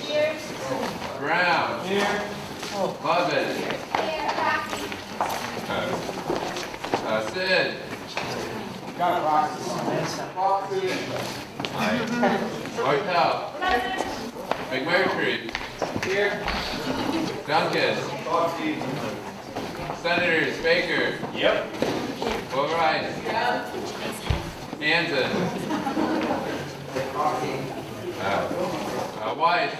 Here. Brown. Here. Lovett. Here. Sid. Got it, Roxy. Martel. McMurtry. Here. Duncan. Senators Baker. Yep. Rice. Hanson. White.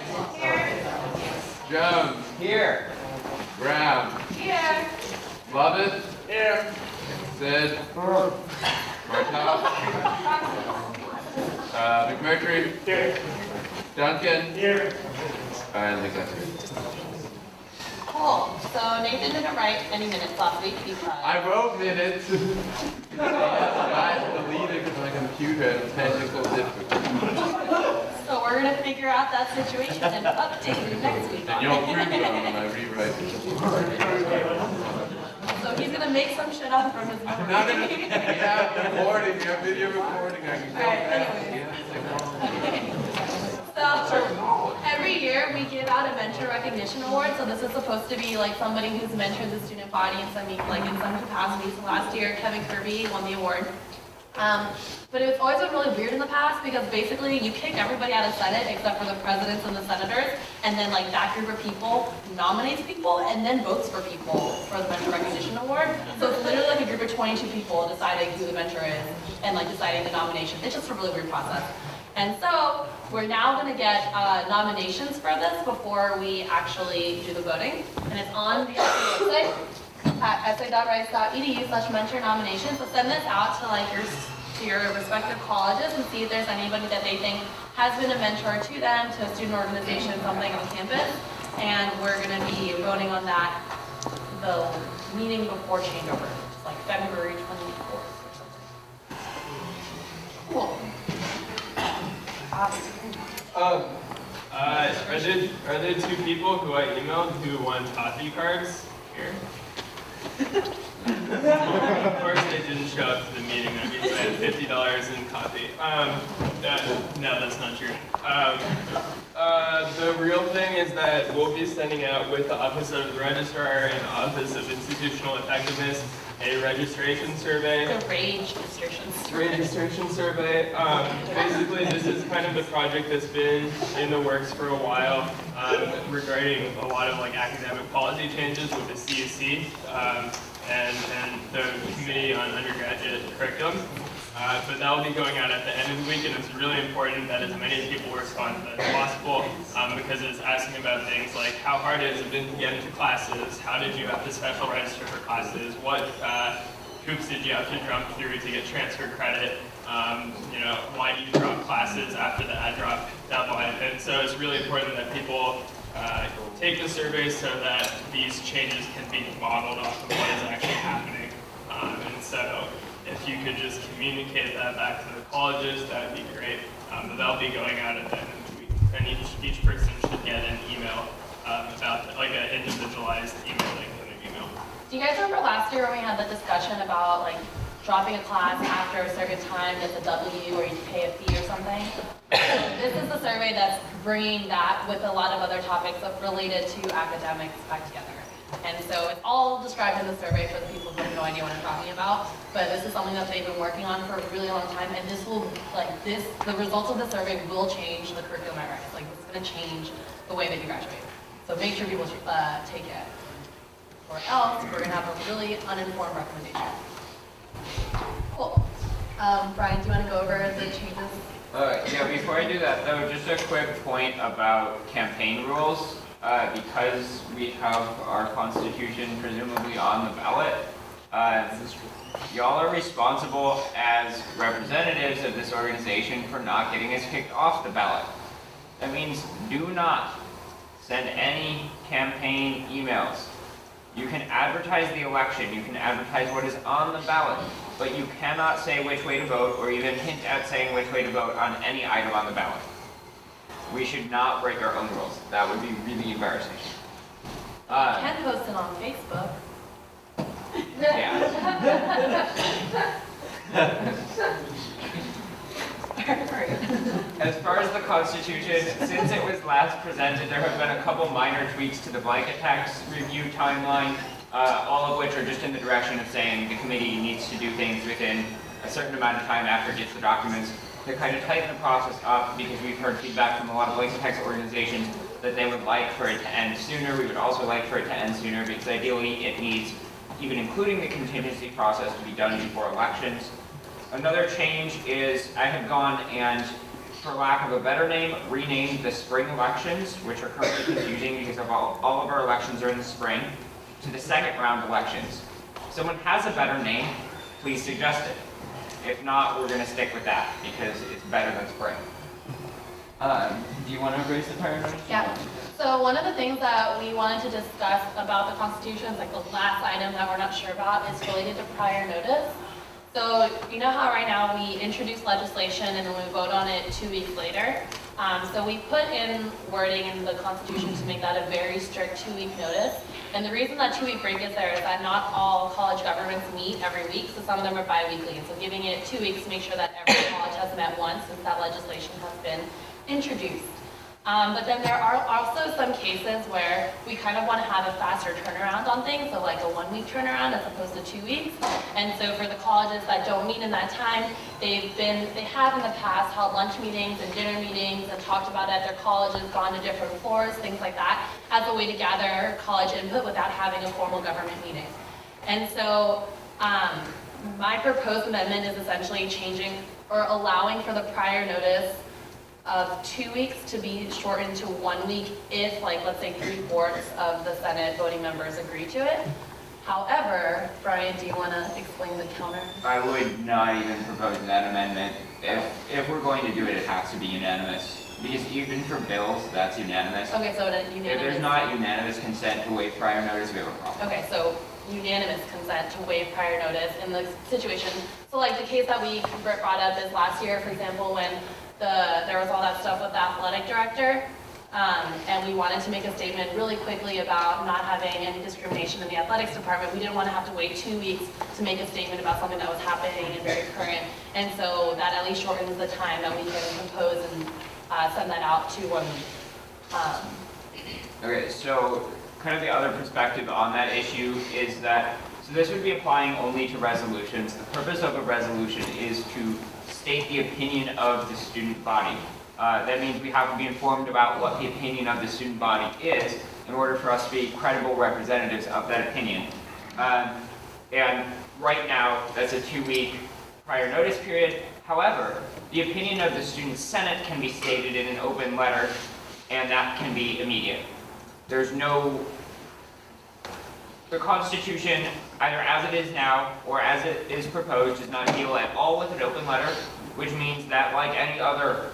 Jones. Here. Brown. Here. Lovett. Here. Sid. Martel. McMurtry. Here. Duncan. Here. And I think that's it. Cool. So Nathan didn't write any minutes last week because I wrote minutes. I deleted because my computer had technical difficulties. so we're gonna figure out that situation and update you next week. And you'll prove them when I rewrite it. So he's gonna make some shit up from his memory. I'm not gonna. We have recording. We have video recording. I can go Alright, back. anyways. So every year we give out a mentor recognition award. So this is supposed to be like somebody who's mentored the student body in some capacity. So last year Kevin Kirby won the award. But it's always been really weird in the past because basically you kick everybody out of Senate except for the presidents and the senators, and then like that group of people nominates people and then votes for people for the mentor recognition award. So it's literally like a group of 22 people deciding who the mentor is and like deciding the nomination. It's just a really weird process. And so we're now going to get nominations for this before we actually do the voting, and it's on the SA website at sa.rice.edu/mentor nominations. So send this out to like your respective colleges and see if there's anybody that they think has been a mentor to them, to a student organization, something on campus. And we're going to be voting on that the meeting before changeover, like February 24th or something. Cool. Are there two people who I emailed who won toffee cards here? Of course they didn't show up to the meeting. That means I had $50 in coffee. No, that's not true. The real thing is that we'll be sending out with the Office of the Registrar and Office of Institutional Effectiveness a registration survey. The registration survey. Basically, this is kind of the project that's been in the works for a while regarding a lot of like academic policy changes with the CSC and the Committee on Undergraduate Curriculum. But that will be going out at the end of the week, and it's really important that as many people respond to that as possible because it's asking about things like how hard has it been to get into classes, how did you have to special register for classes, what hoops did you have to jump through to get transfer credit, why do you drop classes after the ad drop deadline, and so it's really important that people take the survey so that these changes can be modeled off of what is actually happening, and so if you could just communicate that back to the colleges, that would be great. But that'll be going out at the end of the week. And each person should get an email about, like an individualized email link in their email. Do you guys remember last year when we had the discussion about like dropping a class after a certain time that's a W or you pay a fee or something? This is the survey that's bringing that with a lot of other topics related to academics back together. And so it's all described in the survey for the people who have no idea what I'm talking about. But this is something that they've been working on for a really long time. And this will, the results of the survey will change the curriculum at Rice. Like, this is going to change the way that you graduate. So make sure people take it. Or else, we're going to have a really uninformed recommendation. Cool. Brian, do you want to go over the changes? Yeah, before I do that, though, just a quick point about campaign rules. Because we have our Constitution presumably on the ballot, y'all are responsible as representatives of this organization for not getting us kicked off the ballot. That means do not send any campaign emails. You can advertise the election, you can advertise what is on the ballot, but you cannot say which way to vote or even hint at saying which way to vote on any item on the ballot. We should not break our own rules. That would be really embarrassing. You can post it on Facebook. Yeah. As far as the Constitution, since it was last presented, there have been a couple minor tweaks to the blanket tax review timeline, all of which are just in the direction of saying the committee needs to do things within a certain amount of time after it gets the documents to kind of tighten the process up, because we've heard feedback from a lot of blanket tax organizations that they would like for it to end sooner. We would also like for it to end sooner because ideally it needs, even including the contingency process, to be done before elections. Another change is I have gone and, for lack of a better name, renamed the spring elections, which are currently confusing because of all of our elections are in the spring, to the second round elections. If someone has a better name, please suggest it. If not, we're going to stick with that because it's better than spring. Do you want to raise the prior notice? Yeah. So one of the things that we wanted to discuss about the Constitution, like the last item that we're not sure about, is related to prior notice. So you know how right now we introduce legislation and then we vote on it 2 weeks later? So we put in wording in the Constitution to make that a very strict 2-week notice. And the reason that 2-week break is there is that not all college governments meet every week, so some of them are bi-weekly. And so giving it 2 weeks to make sure that every college has met once since that legislation has been introduced. But then there are also some cases where we kind of want to have a faster turnaround on things, so like a 1-week turnaround as opposed to 2 weeks. And so for the colleges that don't meet in that time, they have in the past held lunch meetings and dinner meetings and talked about it at their colleges, gone to different floors, things like that, as a way to gather college input without having a formal government meeting. And so my proposed amendment is essentially changing or allowing for the prior notice of 2 weeks to be shortened to 1 week if, like, let's say 3/4 of the Senate voting members agree to it. However, Brian, do you want to explain the counter? I would not even propose that amendment. If we're going to do it, it has to be unanimous. Because even for bills, that's unanimous. Okay, so unanimous. If there's not unanimous consent to waive prior notice, we have a problem. Okay, so unanimous consent to waive prior notice in the situation. So like the case that we brought up is last year, for example, when there was all that stuff with the athletic director, and we wanted to make a statement really quickly about not having any discrimination in the athletics department. We didn't want to have to wait 2 weeks to make a statement about something that was happening and very current. And so that at least shortens the time that we can compose and send that out to 1 week. Okay, so kind of the other perspective on that issue is that, so this would be applying only to resolutions. The purpose of a resolution is to state the opinion of the student body. That means we have to be informed about what the opinion of the student body is in order for us to be credible representatives of that opinion. And right now, that's a 2-week prior notice period. However, the opinion of the student senate can be stated in an open letter, and that can be immediate. The Constitution, either as it is now or as it is proposed, does not deal at all with an open letter, which means that, like any other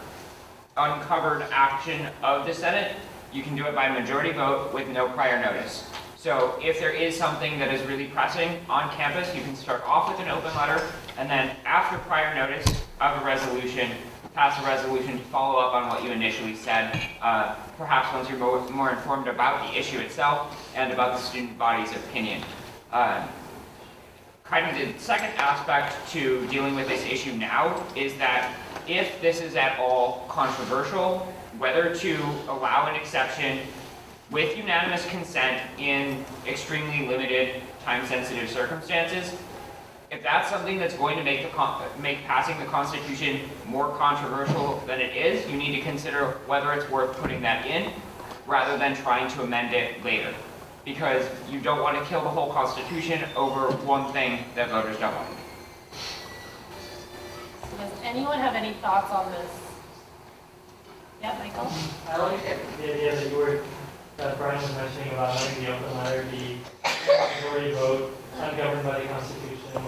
uncovered action of the Senate, you can do it by majority vote with no prior notice. So if there is something that is really pressing on campus, you can start off with an open letter, and then after prior notice of a resolution, pass a resolution to follow up on what you initially said, perhaps once you're more informed about the issue itself and about the student body's opinion. Kind of the second aspect to dealing with this issue now is that if this is at all controversial, whether to allow an exception with unanimous consent in extremely limited, time-sensitive circumstances, if that's something that's going to make passing the Constitution more controversial than it is, you need to consider whether it's worth putting that in rather than trying to amend it later. Because you don't want to kill the whole Constitution over one thing that voters don't want. Does anyone have any thoughts on this? Yeah, Michael? I like the idea that Brian was mentioning about having the open letter be majority vote, ungoverned by the Constitution,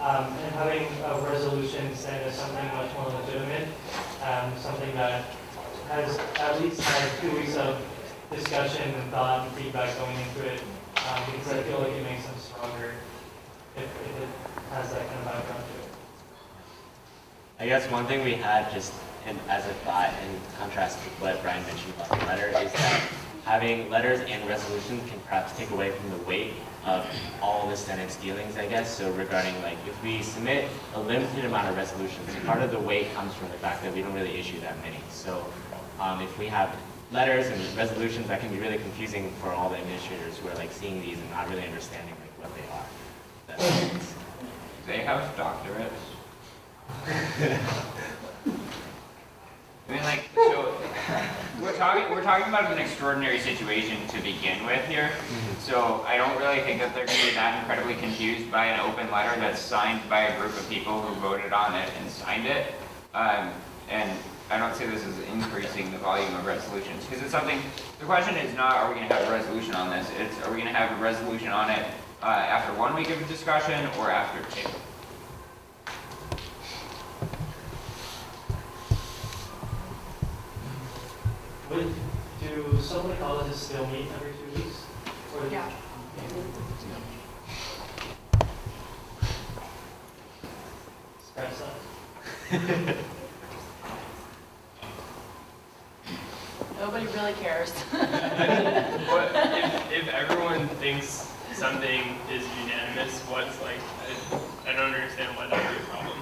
and having a resolution stand as something much more legitimate, something that has at least had 2 weeks of discussion and thought and feedback going into it, because I feel like it makes them stronger if it has that kind of background to it. I guess one thing we had just as a thought in contrast to what Brian mentioned about the letter is that having letters and resolutions can perhaps take away from the weight of all the Senate's dealings, I guess. So regarding like, if we submit a limited amount of resolutions, part of the weight comes from the fact that we don't really issue that many. So if we have letters and resolutions, that can be really confusing for all the administrators who are like seeing these and not really understanding like what they are. That makes sense. They have doctorates. I mean, like, so we're talking about an extraordinary situation to begin with here. So I don't really think that they're going to be that incredibly confused by an open letter that's signed by a group of people who voted on it and signed it. And I don't see this as increasing the volume of resolutions, because it's something. The question is not, are we going to have a resolution on this? It's, are we going to have a resolution on it after 1 week of discussion or after 2? Do some of the colleges still meet every 2 weeks? Or Yeah. Scratch that. Nobody really cares. But if everyone thinks something is unanimous, what's like, I don't understand why that would be a problem.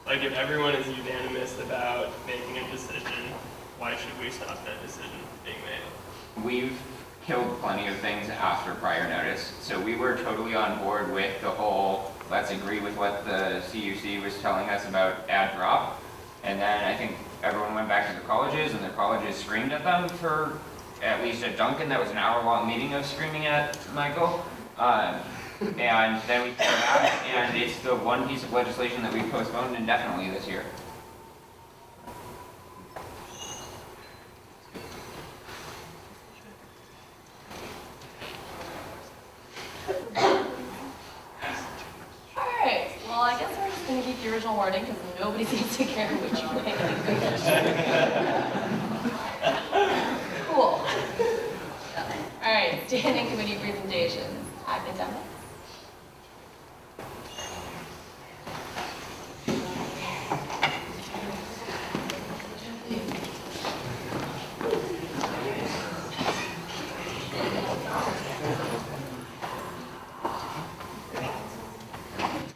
Like if everyone is unanimous about making a decision, why should we stop that decision being made? We've killed plenty of things after prior notice. So we were totally on board with the whole, let's agree with what the CUC was telling us about add drop. And then I think everyone went back to the colleges and the colleges screamed at them for, at least at Duncan, that was an hour-long meeting of screaming at Michael. And then we came back and it's the one piece of legislation that we postponed indefinitely this year. Alright, well I guess we're just gonna keep the original wording because nobody seems to care which way. Cool. Alright, standing committee presentations, academics.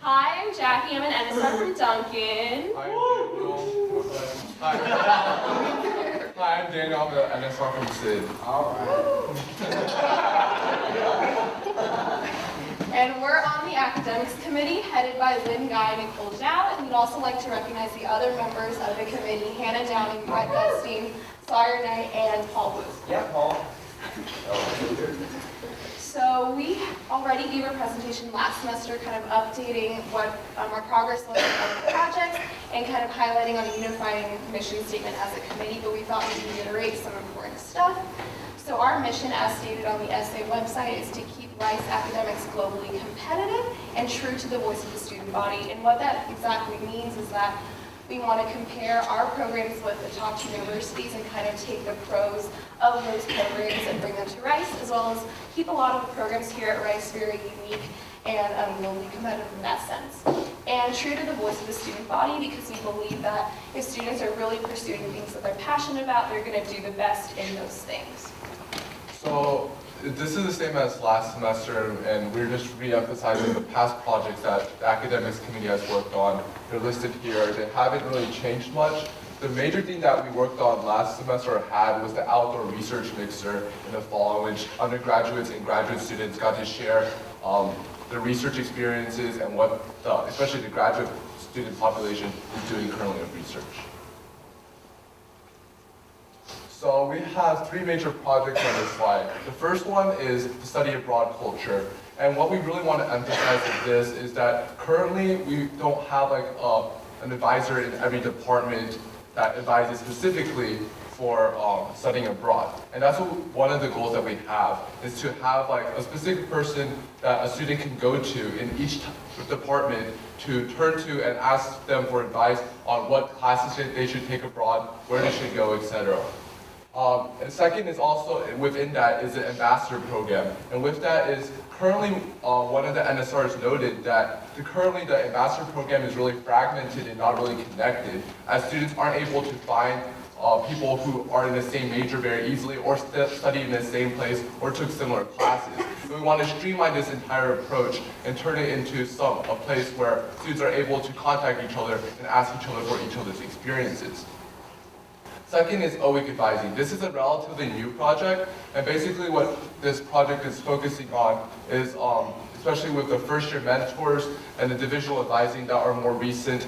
Hi, I'm Jackie. I'm an NSR from Duncan. Hi, I'm Daniel. I'm the NSR from Sid. And we're on the academics committee headed by Lynn Guy and Nicole Zhao. And we'd also like to recognize the other members of the committee, Hannah Downing, Brett Gustine, Sawyer Knight, and Paul Booth. Yeah, Paul. So we already gave a presentation last semester kind of updating what our progress was on the project and kind of highlighting on a unifying mission statement as a committee, but we thought we'd reiterate some important stuff. So our mission, as stated on the SA website, is to keep Rice academics globally competitive and true to the voice of the student body. And what that exactly means is that we want to compare our programs with the top universities and kind of take the pros of those programs and bring them to Rice, as well as keep a lot of the programs here at Rice very unique and globally competitive in that sense. And true to the voice of the student body, because we believe that if students are really pursuing things that they're passionate about, they're going to do the best in those things. So this is the same as last semester, and we're just re-emphasizing the past projects that the academics committee has worked on. They're listed here. They haven't really changed much. The major thing that we worked on last semester was the outdoor research mixer in the fall, in which undergraduates and graduate students got to share their research experiences and what, especially the graduate student population, is doing currently in research. So we have three major projects on this slide. The first one is the study abroad culture. And what we really want to emphasize with this is that currently we don't have like an advisor in every department that advises specifically for studying abroad. And that's one of the goals that we have, is to have like a specific person that a student can go to in each department to turn to and ask them for advice on what classes they should take abroad, where they should go, etc. And second is also within that is the ambassador program. And with that is currently one of the NSRs noted that currently the ambassador program is really fragmented and not really connected, as students aren't able to find people who are in the same major very easily, or studied in the same place, or took similar classes. So we want to streamline this entire approach and turn it into a place where students are able to contact each other and ask each other for each other's experiences. Second is OWIC advising. This is a relatively new project, and basically what this project is focusing on is, especially with the first-year mentors and the divisional advising that are more recent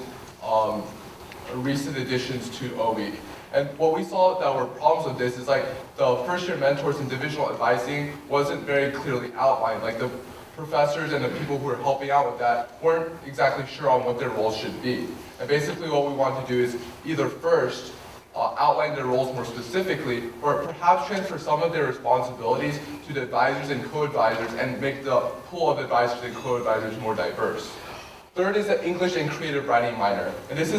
additions to OWIC. And what we saw that were problems with this is like the first-year mentors and divisional advising wasn't very clearly outlined. Like the professors and the people who were helping out with that weren't exactly sure on what their roles should be. And basically what we want to do is either first outline their roles more specifically, or perhaps transfer some of their responsibilities to the advisors and co-advisors and make the pool of advisors and co-advisors more diverse. Third is an English and creative writing minor, and this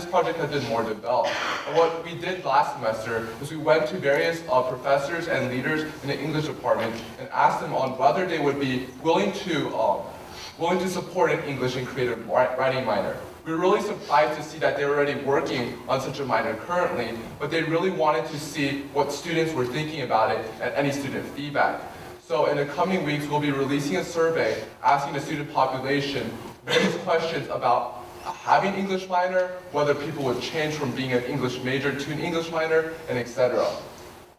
project has been more developed. And what we did last semester is we went to various professors and leaders in the English department and asked them on whether they would be willing to support an English and creative writing minor. We were really surprised to see that they were already working on such a minor currently, but they really wanted to see what students were thinking about it and any student feedback. So in the coming weeks, we'll be releasing a survey asking the student population various questions about having English minor, whether people would change from being an English major to an English minor, and etc.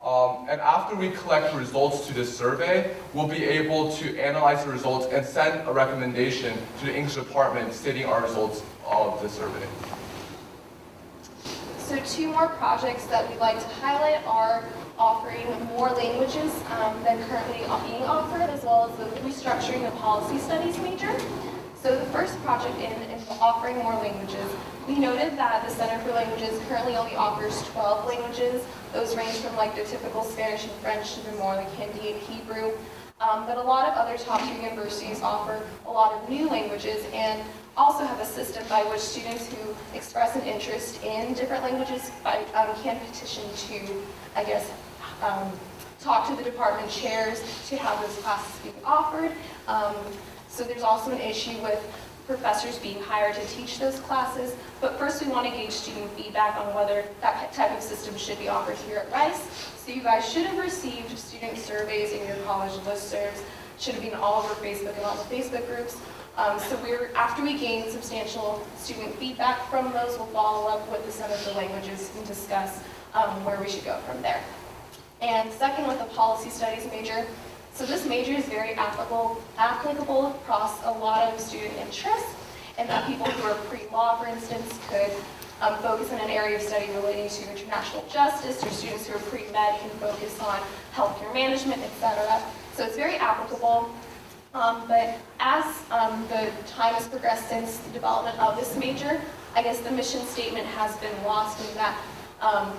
And after we collect results to this survey, we'll be able to analyze the results and send a recommendation to the English department stating our results of the survey. So 2 more projects that we'd like to highlight are offering more languages than currently being offered, as well as the restructuring the policy studies major. So the first project in offering more languages, we noted that the Center for Languages currently only offers 12 languages. Those range from like the typical Spanish and French to the more like Hindi and Hebrew. But a lot of other top-tier universities offer a lot of new languages and also have a system by which students who express an interest in different languages can petition to, I guess, talk to the department chairs to have those classes being offered. So there's also an issue with professors being hired to teach those classes, but first we want to gauge student feedback on whether that type of system should be offered here at Rice. So you guys should have received student surveys in your college listservs, should have been all over Facebook and all the Facebook groups. So after we gain substantial student feedback from those, we'll follow up with the Center for Languages and discuss where we should go from there. And second, with the policy studies major, so this major is very applicable across a lot of student interests, and that people who are pre-law, for instance, could focus in an area of study relating to international justice, or students who are pre-med can focus on healthcare management, etc. So it's very applicable. But as the time has progressed since the development of this major, I guess the mission statement has been lost in that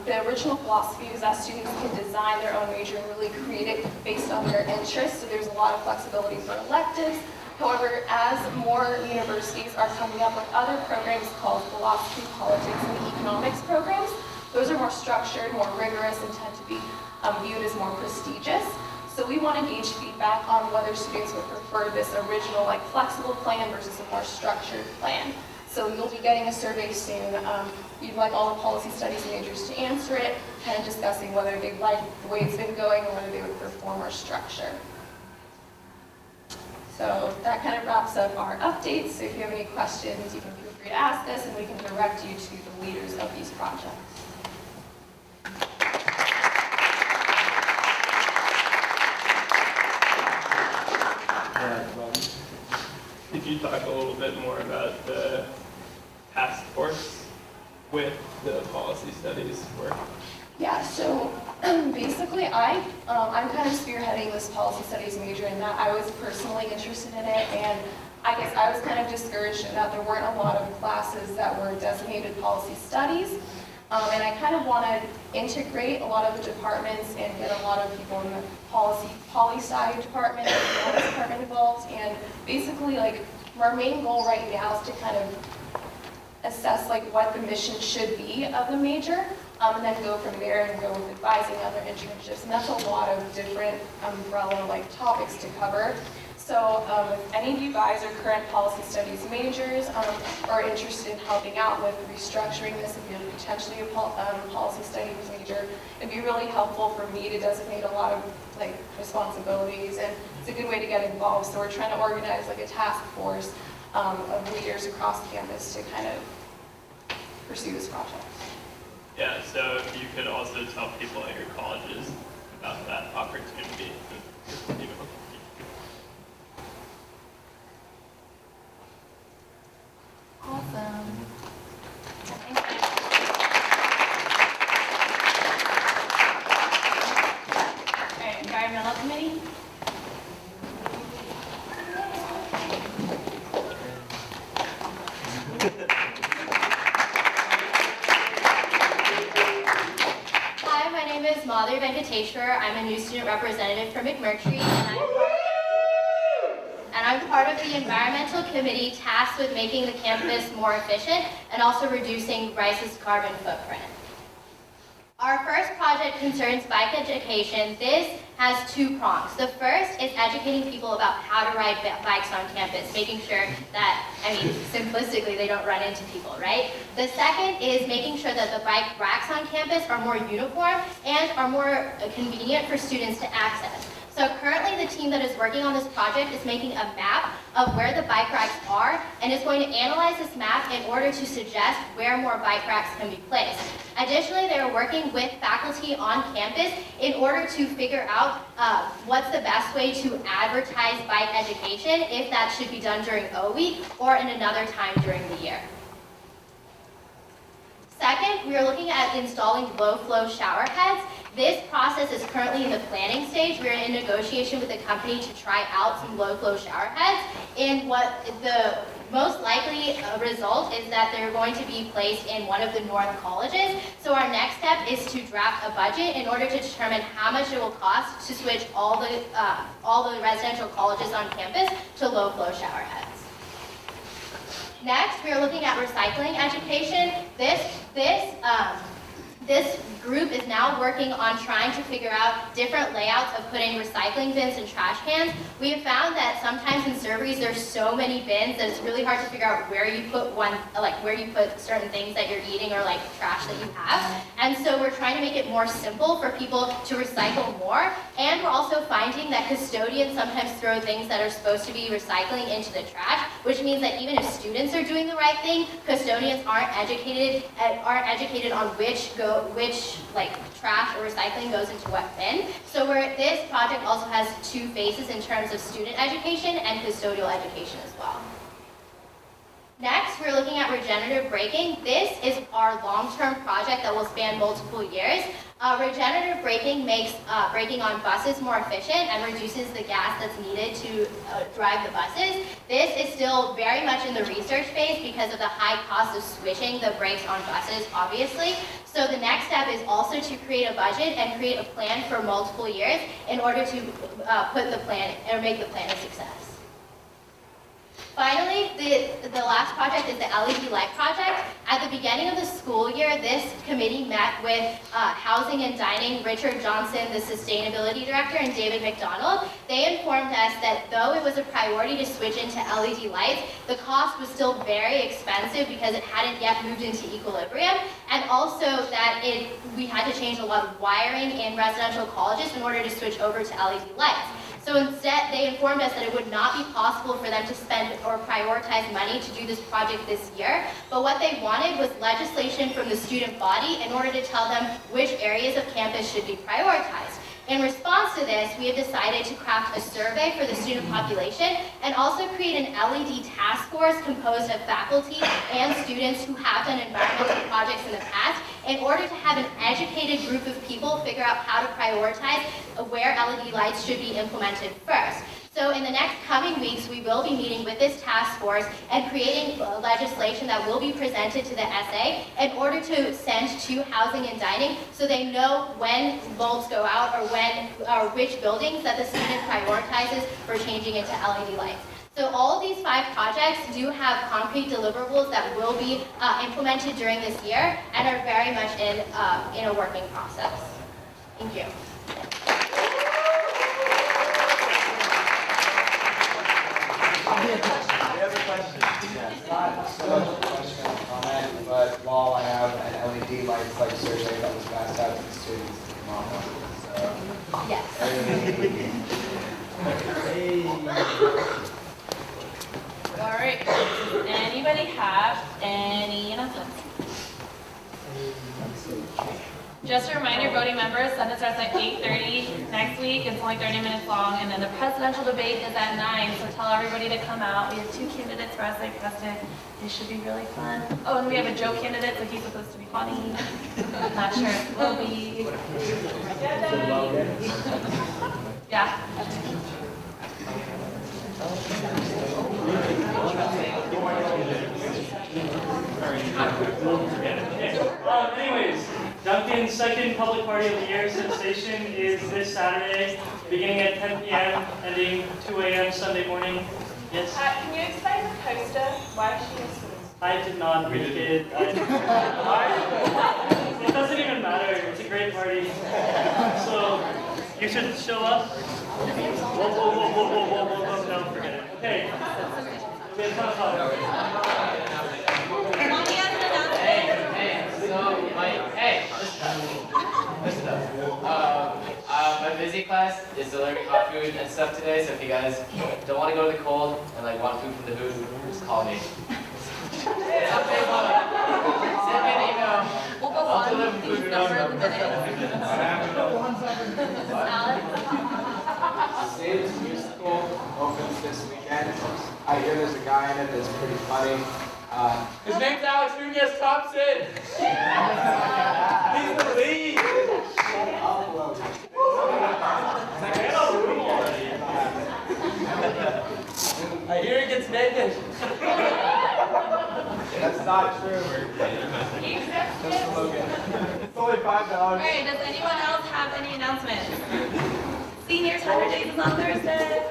the original philosophy is that students can design their own major and really create it based on their interests, so there's a lot of flexibility for electives. However, as more universities are coming up with other programs called philosophy, politics, and economics programs, those are more structured, more rigorous, and tend to be viewed as more prestigious. So we want to gauge feedback on whether students would prefer this original, like flexible plan versus a more structured plan. So you'll be getting a survey soon. We'd like all the policy studies majors to answer it, kind of discussing whether they like the way it's been going or whether they would prefer more structure. So that kind of wraps up our updates. So if you have any questions, you can feel free to ask us, and we can direct you to the leaders of these projects. Could you talk a little bit more about the task force with the policy studies work? Yeah, so basically I'm kind of spearheading this policy studies major in that I was personally interested in it, and I guess I was kind of discouraged in that there weren't a lot of classes that were designated policy studies. And I kind of want to integrate a lot of the departments and get a lot of people in the poli-sci department and the economics department involved. And basically, like, our main goal right now is to kind of assess like what the mission should be of the major, and then go from there and go with advising other internships. And that's a lot of different umbrella like topics to cover. So if any of you guys are current policy studies majors or interested in helping out with restructuring this, if you're potentially a policy studies major, it'd be really helpful for me to designate a lot of responsibilities, and it's a good way to get involved. So we're trying to organize a task force of leaders across campus to kind of pursue this project. Yeah, so if you could also tell people at your colleges about that opportunity. Awesome. All right, environmental committee. Hi, my name is Madhuri Venkateshwar. I'm a new student representative for McMurtry, and I'm part of the environmental committee tasked with making the campus more efficient and also reducing Rice's carbon footprint. Our first project concerns bike education. This has two prongs. The first is educating people about how to ride bikes on campus, making sure that, simplistically, they don't run into people, right? The second is making sure that the bike racks on campus are more uniform and are more convenient for students to access. So currently the team that is working on this project is making a map of where the bike racks are and is going to analyze this map in order to suggest where more bike racks can be placed. Additionally, they are working with faculty on campus in order to figure out what's the best way to advertise bike education, if that should be done during O Week or in another time during the year. Second, we are looking at installing low-flow shower heads. This process is currently in the planning stage. We're in negotiation with the company to try out some low-flow shower heads. And what the most likely result is that they're going to be placed in one of the North colleges. So our next step is to draft a budget in order to determine how much it will cost to switch all the residential colleges on campus to low-flow shower heads. Next, we are looking at recycling education. This group is now working on trying to figure out different layouts of putting recycling bins and trash cans. We have found that sometimes in surveys there's so many bins that it's really hard to figure out where you put where you put certain things that you're eating or trash that you have. And so we're trying to make it more simple for people to recycle more. And we're also finding that custodians sometimes throw things that are supposed to be recycling into the trash, which means that even if students are doing the right thing, custodians aren't educated on which trash or recycling goes into what bin. So this project also has two phases in terms of student education and custodial education as well. Next, we're looking at regenerative braking. This is our long-term project that will span multiple years. Regenerative braking makes braking on buses more efficient and reduces the gas that's needed to drive the buses. This is still very much in the research phase because of the high cost of switching the brakes on buses, obviously. So the next step is also to create a budget and create a plan for multiple years in order to make the plan a success. Finally, the last project is the LED light project. At the beginning of the school year, this committee met with Housing and Dining, Richard Johnson, the Sustainability Director, and David McDonald. They informed us that though it was a priority to switch into LED lights, the cost was still very expensive because it hadn't yet moved into equilibrium, and also that we had to change a lot of wiring in residential colleges in order to switch over to LED lights. So instead, they informed us that it would not be possible for them to spend or prioritize money to do this project this year, but what they wanted was legislation from the student body in order to tell them which areas of campus should be prioritized. In response to this, we have decided to craft a survey for the student population and also create an LED task force composed of faculty and students who have done environmental projects in the past in order to have an educated group of people figure out how to prioritize where LED lights should be implemented first. So in the next coming weeks, we will be meeting with this task force and creating legislation that will be presented to the SA in order to send to Housing and Dining so they know when bulbs go out or which buildings that the student prioritizes for changing into LED lights. So all of these 5 projects do have concrete deliverables that will be implemented during this year and are very much in a working process. Thank you. All right. Does anybody have any announcements? Just a reminder, voting members, Senate starts at 8:30 next week. It's only 30 minutes long, and then the presidential debate is at 9. So tell everybody to come out. We have 2 candidates for Vice President. This should be really fun. Oh, and we have a joke candidate, so he's supposed to be funny. Not sure if it will be. Yeah. Anyways, Duncan's second public party of the year sensation is this Saturday, beginning at 10 p.m., ending 2 a.m. Sunday morning. Yes? Can you explain the poster? Why is she missing? I did not make it. It doesn't even matter. It's a great party. So, you should show up. Whoa, don't forget it. Okay. We have time for Mommy has an announcement. Listen up. My busy class is delivering hot food and stuff today, so if you guys don't want to go to the cold and like want food from the hood, just call me. Send me an email. We'll go I'll on deliver these food number of in minutes. Alex? Save's Musical opens this weekend. I hear there's a guy in it that's pretty funny. His name's Alex Nunez Thompson. He's the lead. I hear he gets naked. That's not true. That's Logan. It's only $5. All right, does anyone else have any announcements? Seniors 100 Days is on Thursday.